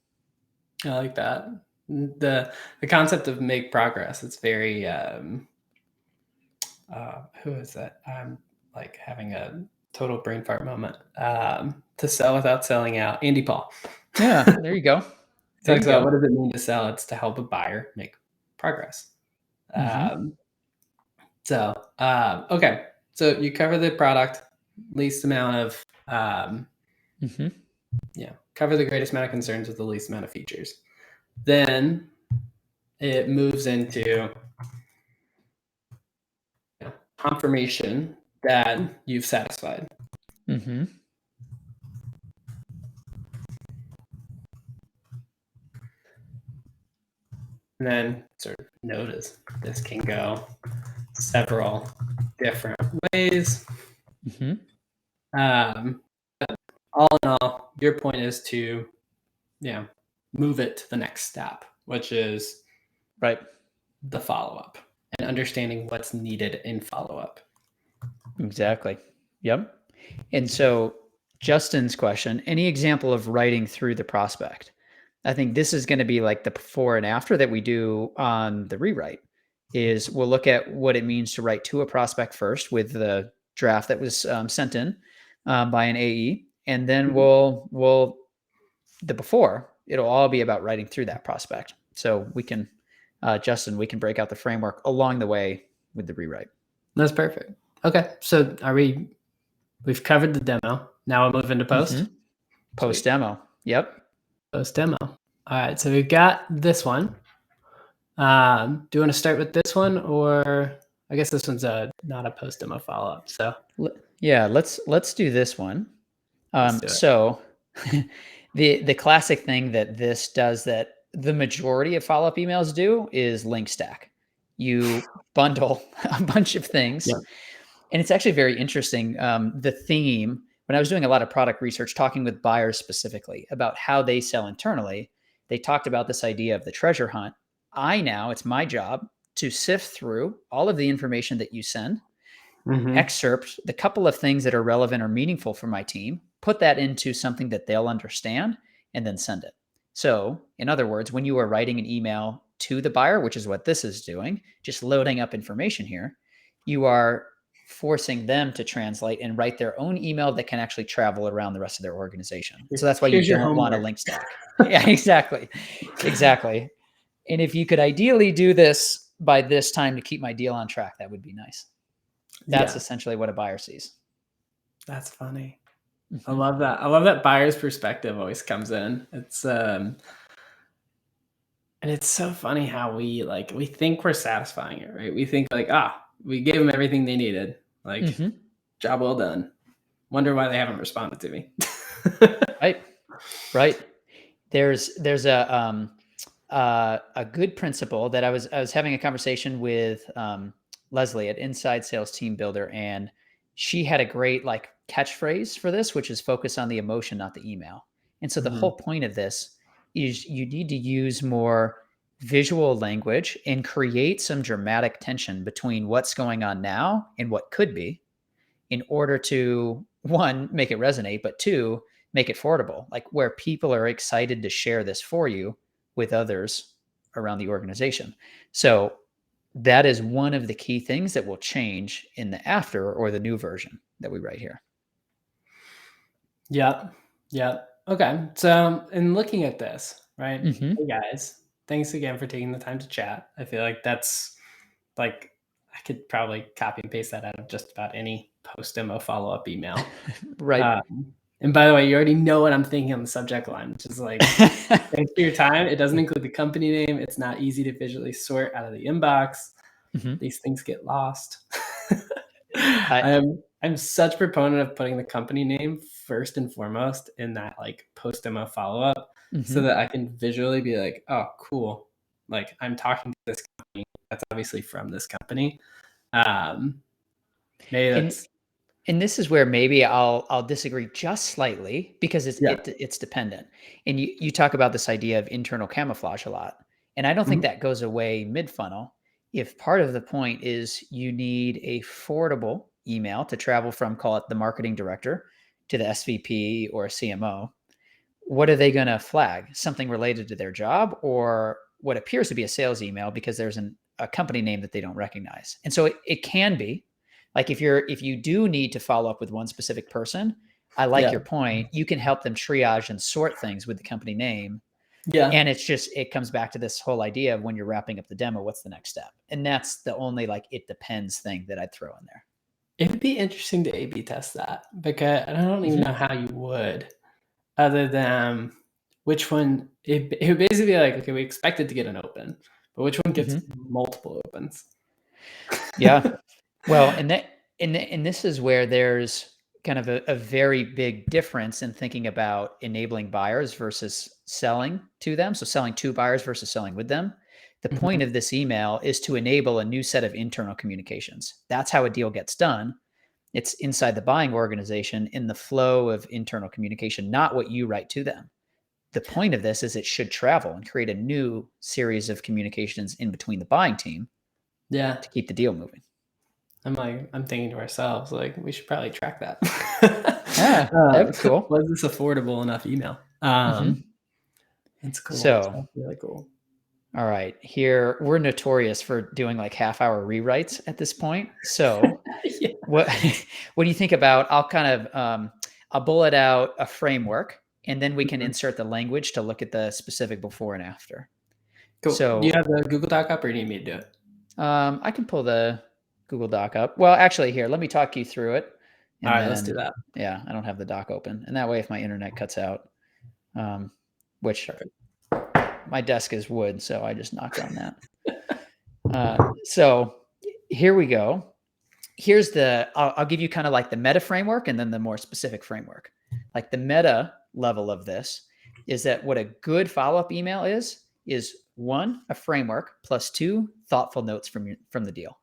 I like that. The concept of make progress. It's very who is that? I'm like having a total brain fart moment. To sell without selling out. Andy Paul. Yeah, there you go. There you Talks about go. what does it mean to sell? It's to help a buyer make progress. Mm-hmm. Um, okay. So you cover the product, least amount of, Mm-hmm. cover the greatest amount of concerns with the least amount of features. Then it moves into confirmation that you've satisfied. Mm-hmm. And then sort of notice this can go several different ways. Mm-hmm. All in all, your point is to move it to the next step, which is Right. the follow-up and understanding what's needed in follow-up. Exactly. Yep. And so Justin's question, any example of writing through the prospect? I think this is going to be like the before and after that we do on the rewrite is we'll look at what it means to write to a prospect first with the draft that was sent in by an AE. And then we'll the before, it'll all be about writing through that prospect. So we can, Justin, we can break out the framework along the way with the rewrite. That's perfect. Okay. So we've covered the demo. Now we'll move into post. Mm-hmm. Post demo. Yep. Post demo. All right. So we've got this one. Do you want to start with this one, or I guess this one's not a post demo follow up. So yeah, let's do this one. So the classic thing that this does that the majority of follow up emails do is link stack. You bundle a bunch of things, and it's actually very interesting. The theme when I was doing a lot of product research, talking with buyers specifically about how they sell internally, they talked about this idea of the treasure hunt. It's my job to sift through all of the information that you send, excerpt the couple of things that are relevant or meaningful for my team, put that into something that they'll understand, and then send it. So, in other words, when you are writing an email to the buyer, which is what this is doing, just loading up information here, you are forcing them to translate and write their own email that can actually travel around the rest of their organization. So that's why you don't want a link stack. Yeah, exactly. Exactly. And if you could ideally do this by this time to keep my deal on track, that would be nice. That's essentially what a buyer sees. That's funny. I love that. I love that buyer's perspective always comes in. It's and it's so funny how we think we're satisfying it, right? We think we gave them everything they needed. Like, job well done. Wonder why they haven't responded to me. Right. There's a good principle that I was having a conversation with Leslie at Inside Sales Team Builder, and she had a great catchphrase for this, which is focus on the emotion, not the email. And so the whole point of this is you need to use more visual language and create some dramatic tension between what's going on now and what could be, in order to, one, make it resonate, but two, make it forwardable, like where people are excited to share this for you with others around the organization. So that is one of the key things that will change in the after or the new version that we write here. Yeah. Okay. So in looking at this, right? Hey guys, thanks again for taking the time to chat. I feel like that's I could probably copy and paste that out of just about any post demo follow-up email. Right. And by the way, you already know what I'm thinking on the subject line, which is thanks for your time. It doesn't include the company name. It's not easy to visually sort out of the inbox. These things get lost. I'm such a proponent of putting the company name first and foremost in that post demo follow-up, so that I can visually be like, oh, cool. I'm talking to this company that's obviously from this company. Maybe that's. And this is where maybe I'll disagree just slightly, because it's dependent. And you talk about this idea of internal camouflage a lot, and I don't think that goes away mid-funnel. If part of the point is you need a forwardable email to travel from, call it the marketing director, to the SVP or CMO, what are they going to flag? Something related to their job, or what appears to be a sales email because there's a company name that they don't recognize? And so it can be if you do need to follow up with one specific person, I like your point. You can help them triage and sort things with the company name. Yeah. And it comes back to this whole idea of when you're wrapping up the demo, what's the next step? And that's the only it depends thing that I'd throw in there. It'd be interesting to A/B test that, because I don't even know how you would, other than which one. It would basically be okay, we expected to get an open, but which one gets multiple opens? Yeah. Well, and this is where there's kind of a very big difference in thinking about enabling buyers versus selling to them. So selling to buyers versus selling with them. The point of this email is to enable a new set of internal communications. That's how a deal gets done. It's inside the buying organization in the flow of internal communication, not what you write to them. The point of this is it should travel and create a new series of communications in between the buying team. Yeah. To keep the deal moving. I'm thinking to ourselves, we should probably track that. Yeah, that'd be cool. Was this affordable enough email? It's cool. So, That's really cool. all right, here we're notorious for doing like half-hour rewrites at this point. So, Yeah. what what do you think about? I'll kind of I'll bullet out a framework, and then we can Mhm. insert the language to look at the specific before and after. Cool. Do you So, have the Google Doc up, or do you need me to do it? I can pull the Google Doc up. Well, actually, here, let me talk you through it, All and right, let's do then that. yeah, I don't have the doc open, and that way, if my internet cuts out, which Perfect. my desk is wood, so I just knocked on that. So here we go. Here's the, I'll give you kind of like the meta framework and then the more specific framework. Like the meta level of this is that what a good follow-up email is one, a framework, plus two, thoughtful notes from the deal.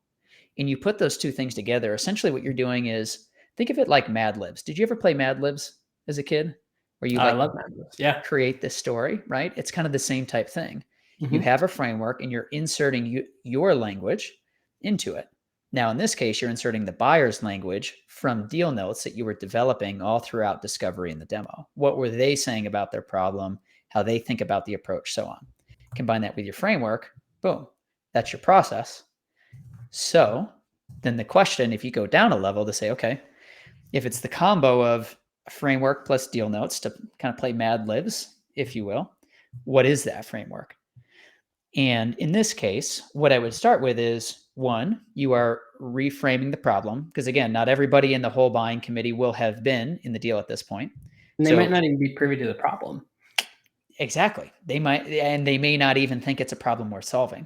And you put those two things together. Essentially what you're doing is, think of it like Mad Libs. Did you ever play Mad Libs as a kid? Where you I like love that. Yeah. create this story, right? It's kind of the same type thing. You Mhm. have a framework and you're inserting your language into it. Now, in this case, you're inserting the buyer's language from deal notes that you were developing all throughout discovery and the demo. What were they saying about their problem, how they think about the approach, so on. Combine that with your framework, boom, that's your process. So then the question, if you go down a level to say, okay, if it's the combo of framework plus deal notes to kind of play Mad Libs, if you will, what is that framework? And in this case, what I would start with is one, you are reframing the problem. Because again, not everybody in the whole buying committee will have been in the deal at this point. And they might So not even be privy to the problem. exactly. They might, and they may not even think it's a problem worth solving.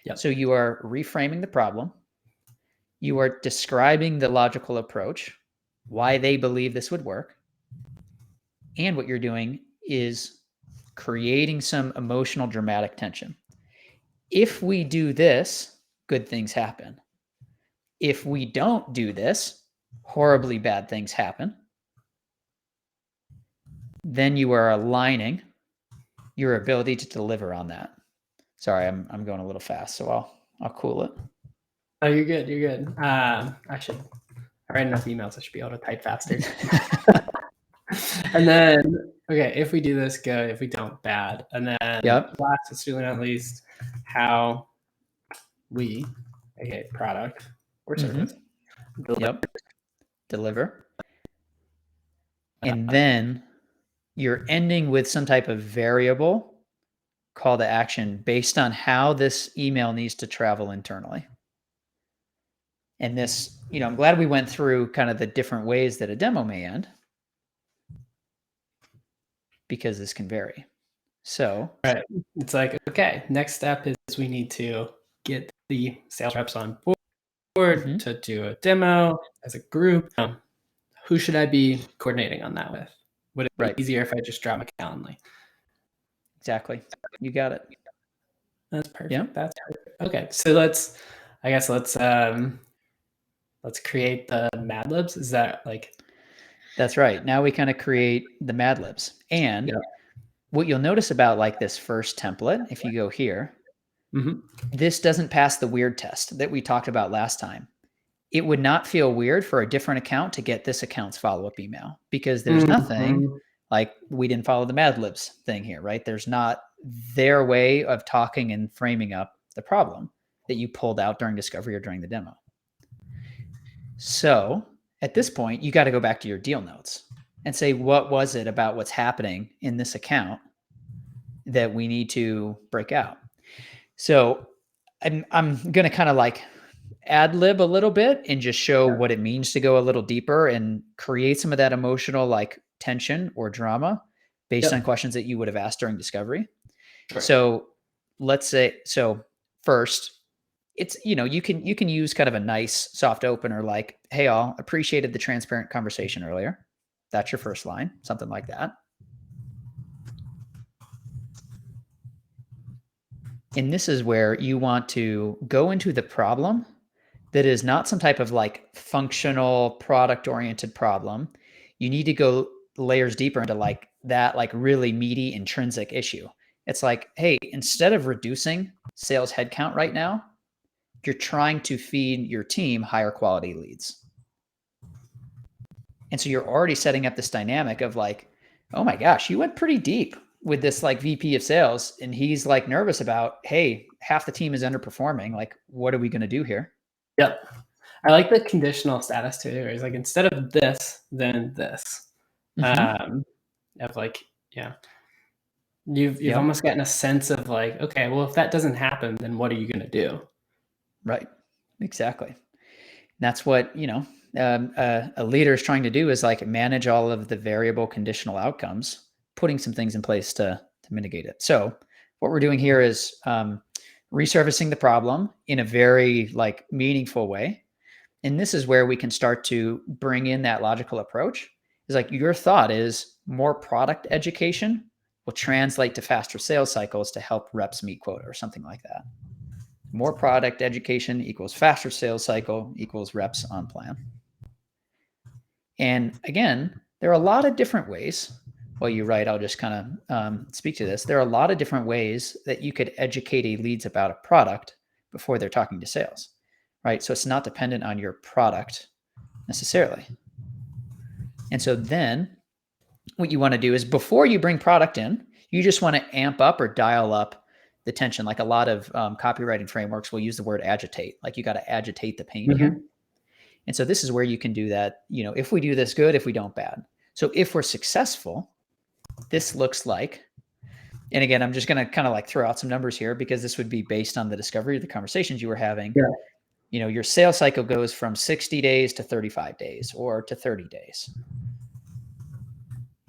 Yep. So you are reframing the problem. You are describing the logical approach, why they believe this would work. And what you're doing is creating some emotional dramatic tension. If we do this, good things happen. If we don't do this, horribly bad things happen. Then you are aligning your ability to deliver on that. Sorry, I'm going a little fast, so I'll cool it. Oh, you're good. You're good. Actually, I write enough emails. I should be able to type faster. And then, okay, if we do this, good. If we don't, bad. And then, Yep. last but certainly not least, how we, okay, product or service, Yep. Deliver. And then you're ending with some type of variable call to action based on how this email needs to travel internally. And this, I'm glad we went through kind of the different ways that a demo may end because this can vary. So, right. It's like, okay, next step is we need to get the sales reps on board to do a demo as a group. Who should I be coordinating on that with? Would it be easier if I just drop my Calendly? Exactly. You got it. That's perfect. Yeah. That's perfect. Okay. So let's create the Mad Libs. Is that like? That's right. Now we kind of create the Mad Libs. And what you'll notice about like this first template, if you go here, this doesn't pass the weird test that we talked about last time. It would not feel weird for a different account to get this account's follow-up email because there's nothing like we didn't follow the Mad Libs thing here, right? There's not their way of talking and framing up the problem that you pulled out during discovery or during the demo. So at this point, you got to go back to your deal notes and say, what was it about what's happening in this account that we need to break out? So I'm going to kind of like ad lib a little bit and just show what it means to go a little deeper and create some of that emotional like tension or drama based on questions that you would have asked during discovery. Sure. So let's say, first it's, you can use kind of a nice soft opener like, hey, all appreciated the transparent conversation earlier. That's your first line, something like that. And this is where you want to go into the problem that is not some type of like functional product oriented problem. You need to go layers deeper into like that, like really meaty intrinsic issue. It's like, hey, instead of reducing sales headcount right now, you're trying to feed your team higher quality leads. And so you're already setting up this dynamic of like, oh my gosh, you went pretty deep with this like VP of sales, and he's like nervous about, hey, half the team is underperforming. Like, what are we going to do here? Yep. I like the conditional status too. It's like, instead of this, then this. Of like, yeah, you've almost gotten a sense of like, okay, well, if that doesn't happen, then what are you going to do? Right. Exactly. That's what, a leader is trying to do, is like manage all of the variable conditional outcomes, putting some things in place to mitigate it. So what we're doing here is resurfacing the problem in a very like meaningful way. And this is where we can start to bring in that logical approach. Is like, your thought is more product education will translate to faster sales cycles to help reps meet quota, or something like that. More product education equals faster sales cycle equals reps on plan. And again, there are a lot of different ways. While you write, I'll just kind of speak to this. There are a lot of different ways that you could educate a leads about a product before they're talking to sales, right? So it's not dependent on your product necessarily. And so then what you want to do is, before you bring product in, you just want to amp up or dial up the tension. Like a lot of copywriting frameworks will use the word agitate. Like, you got to agitate the pain here. And so this is where you can do that. If we do this, good. If we don't, bad. So if we're successful, this looks like, and again, I'm just going to kind of like throw out some numbers here, because this would be based on the discovery of the conversations you were having. Yeah. Your sales cycle goes from 60 days to 35 days or to 30 days.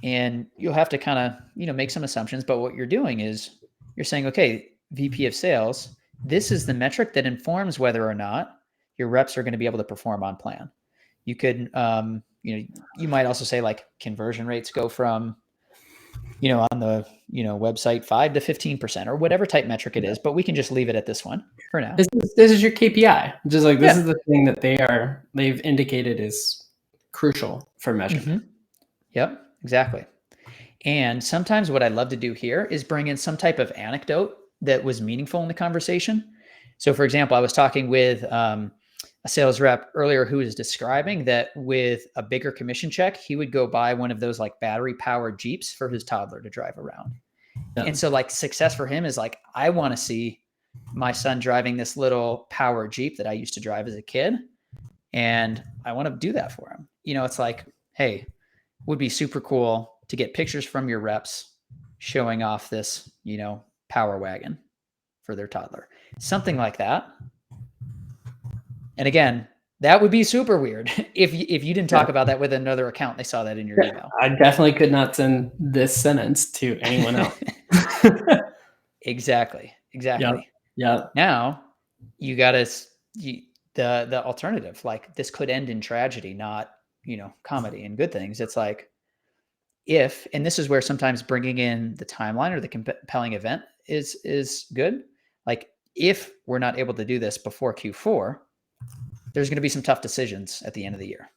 And you'll have to kind of, make some assumptions. But what you're doing is you're saying, okay, VP of sales, this is the metric that informs whether or not your reps are going to be able to perform on plan. You could, you might also say like conversion rates go from, on the, website 5 to 15%, or whatever type metric it is, but we can just leave it at this one for now. This is your KPI. Just like, this is the thing that they've indicated is crucial for measurement. Yep, exactly. And sometimes what I'd love to do here is bring in some type of anecdote that was meaningful in the conversation. So for example, I was talking with a sales rep earlier who was describing that with a bigger commission check, he would go buy one of those like battery powered Jeeps for his toddler to drive around. Yeah. And so like, success for him is like, I want to see my son driving this little power Jeep that I used to drive as a kid. And I want to do that for him. It's like, hey, would be super cool to get pictures from your reps showing off this, power wagon for their toddler, something like that. And again, that would be super weird if you didn't talk about that with another account. They saw that in your email. I definitely could not send this sentence to anyone else. Exactly. Yeah. Now you got the alternative. Like, this could end in tragedy, not, comedy and good things. It's like, and this is where sometimes bringing in the timeline or the compelling event is good. Like, if we're not able to do this before Q4, there's going to be some tough decisions at the end of the year.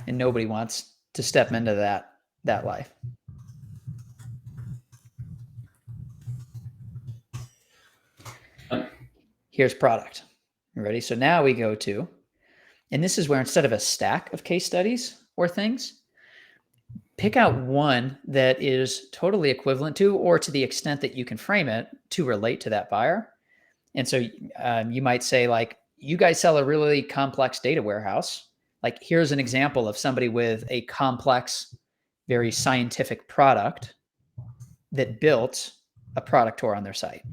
And nobody wants to step into that life. Here's product. You ready? So now we go to, and this is where, instead of a stack of case studies or things, pick out one that is totally equivalent to, or to the extent that you can frame it to relate to that buyer. And so you might say, like, you guys sell a really complex data warehouse. Like, here's an example of somebody with a complex, very scientific product that built a product tour on their site.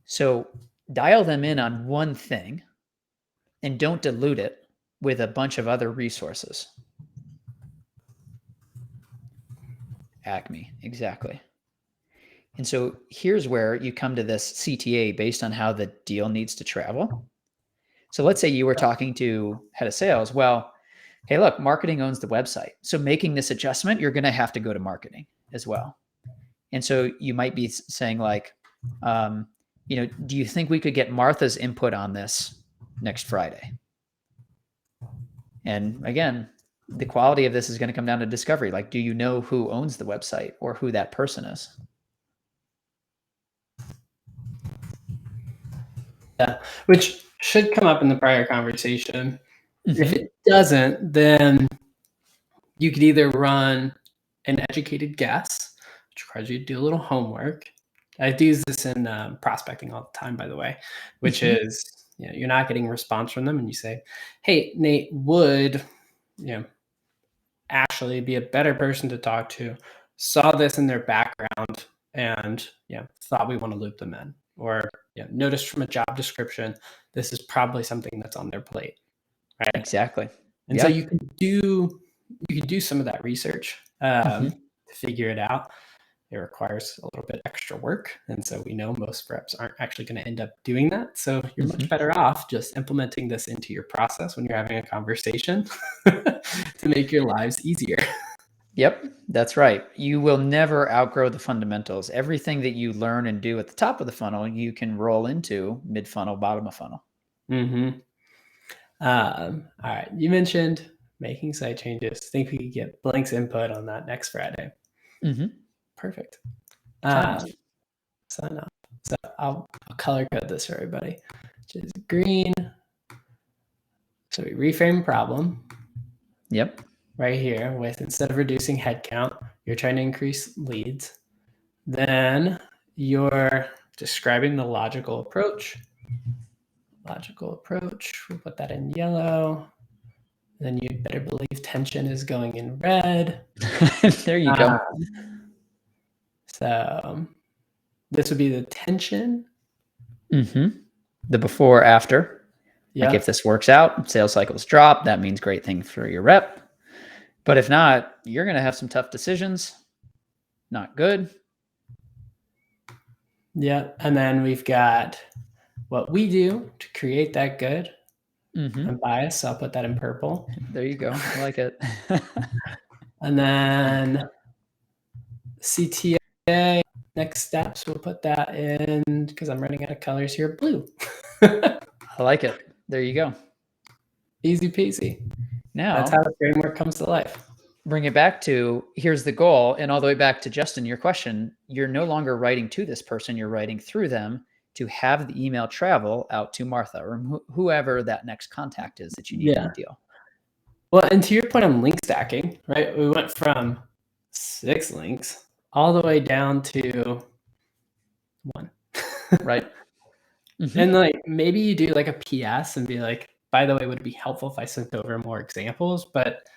So dial them in on one thing and don't dilute it with a bunch of other resources. Acme, exactly. And so here's where you come to this CTA based on how the deal needs to travel. So let's say you were talking to head of sales. Well, hey, look, marketing owns the website. So making this adjustment, you're going to have to go to marketing as well. And so you might be saying, like, do you think we could get Martha's input on this next Friday? And again, the quality of this is going to come down to discovery. Like, do you know who owns the website or who that person is? Yeah, which should come up in the prior conversation. If it doesn't, then you could either run an educated guess, which requires you to do a little homework. I do use this in prospecting all the time, by the way, which is, you're not getting a response from them, and you say, "Hey, Nate would, actually be a better person to talk to. Saw this in their background, and thought we want to loop them in, or noticed from a job description this is probably something that's on their plate." Right? Exactly. And so you can do some of that research to figure it out. It requires a little bit extra work, and so we know most reps aren't actually going to end up doing that. So you're much better off just implementing this into your process when you're having a conversation to make your lives easier. Yep, that's right. You will never outgrow the fundamentals. Everything that you learn and do at the top of the funnel, you can roll into mid-funnel, bottom of funnel. All right. You mentioned making site changes. Think we could get Blank's input on that next Friday. Perfect. Sign off. So I'll color code this for everybody, which is green. So we reframe problem. Yep. Right here with, instead of reducing headcount, you're trying to increase leads. Then you're describing the logical approach. We'll put that in yellow. Then you better believe tension is going in red. There you go. So this would be the tension. The before, after. Like if this works out, sales cycles drop, that means great thing for your rep. But if not, you're going to have some tough decisions. Not good. Yeah. And then we've got what we do to create that good. I'm biased, so I'll put that in purple. There you go. I like it. And then CTA, next steps, we'll put that in, because I'm running out of colors here, blue. I like it. There you go. Easy peasy. Now, that's how the framework comes to life. Bring it back to, here's the goal, and all the way back to Justin, your question, you're no longer writing to this person, you're writing through them to have the email travel out to Martha or whoever that next contact is that you need to deal. Well, and to your point on link stacking, right? We went from 6 links all the way down to 1. Right. And like, maybe you do like a PS and be like, by the way, would it be helpful if I sent over more examples? But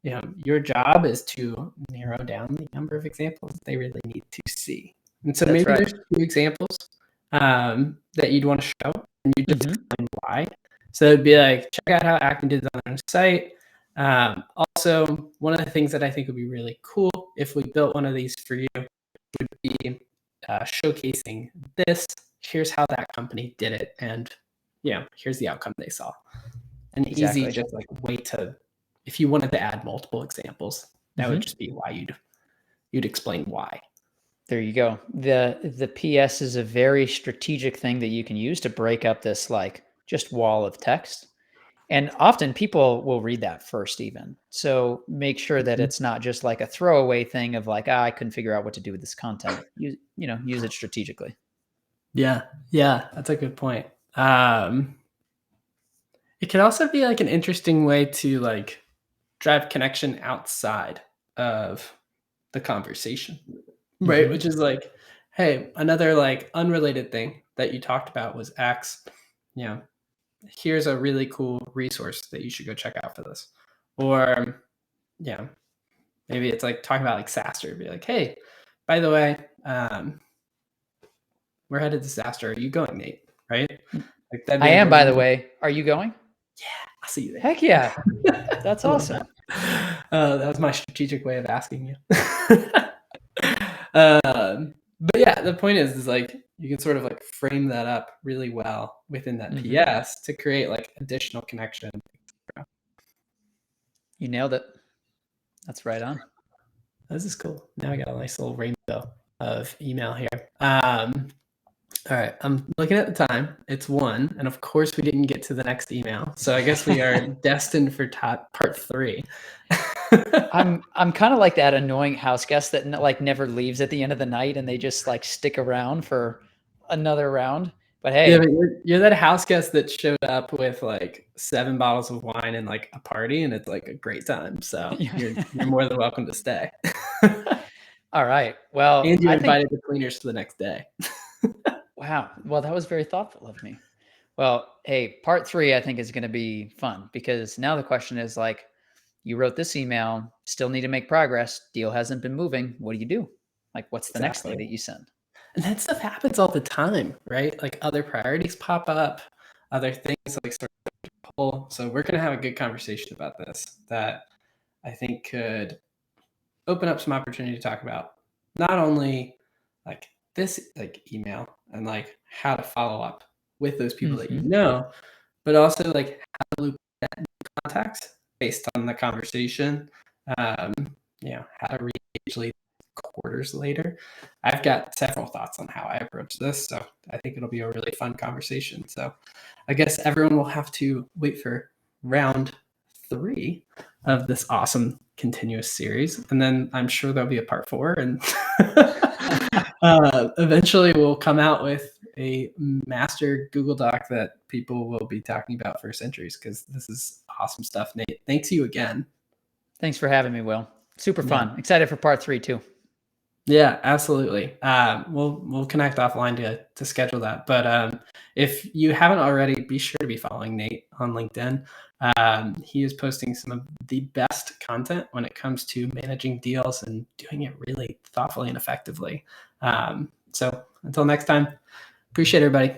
your job is to narrow down the number of examples they really need to see. And so maybe there's 2 examples that you'd want to show, and you just explain why. So it'd be like, check out how Acme did on their site. Also, one of the things that I think would be really cool if we built one of these for you would be showcasing this. Here's how that company did it, and here's the outcome they saw. An easy, just like way to, if you wanted to add multiple examples, that would just be why you'd explain why. There you go. The PS is a very strategic thing that you can use to break up this like just wall of text. And often people will read that first even. So make sure that it's not just like a throwaway thing of like, I couldn't figure out what to do with this content. Use it strategically. Yeah, that's a good point. It could also be like an interesting way to like drive connection outside of the conversation, right? Which is like, hey, another like unrelated thing that you talked about was X. Here's a really cool resource that you should go check out for this. Or maybe it's like talking about like SaaStr. Be like, hey, by the way, we're headed to SaaStr. Are you going, Nate? Right? Like that. I am, by the way. Are you going? Yeah, I'll see you there. Heck yeah. That's awesome. That was my strategic way of asking you. But yeah, the point is like, you can sort of like frame that up really well within that PS to create like additional connection. You nailed it. That's right on. This is cool. Now I got a nice little rainbow of email here. All right, I'm looking at the time. It's 1, and of course we didn't get to the next email. So I guess we are destined for part 3. I'm kind of like that annoying house guest that like never leaves at the end of the night, and they just like stick around for another round. But Yeah, hey, but you're that house guest that showed up with like 7 bottles of wine and like a party, and it's like a great time. So you're more than welcome to stay. all right. Well, And you I think, invited the cleaners for the next day. wow. Well, that was very thoughtful of me. Well, hey, part 3 I think is going to be fun because now the question is like, you wrote this email, still need to make progress, deal hasn't been moving. What do you do? Like, what's the next thing Exactly. that you send? And that stuff happens all the time, right? Like other priorities pop up, other things like sort of pull. So we're gonna have a good conversation about this that I think could open up some opportunity to talk about not only like this like email and like how to follow up with those people that you Mhm. know, but also like how to loop that contacts based on the conversation. Um, how to re-engage quarters later. I've got several thoughts on how I approach this, so I think it'll be a really fun conversation. So I guess everyone will have to wait for round 3 of this awesome continuous series, and then I'm sure there'll be a part 4, and eventually we'll come out with a master Google Doc that people will be talking about for centuries because this is awesome stuff. Nate, thanks you again. Thanks for having me, Will. Super Yeah. fun. Excited for part 3 too. Yeah, absolutely. We'll connect offline to schedule that. But if you haven't already, be sure to be following Nate on LinkedIn. He is posting some of the best content when it comes to managing deals and doing it really thoughtfully and effectively. So until next time, appreciate everybody.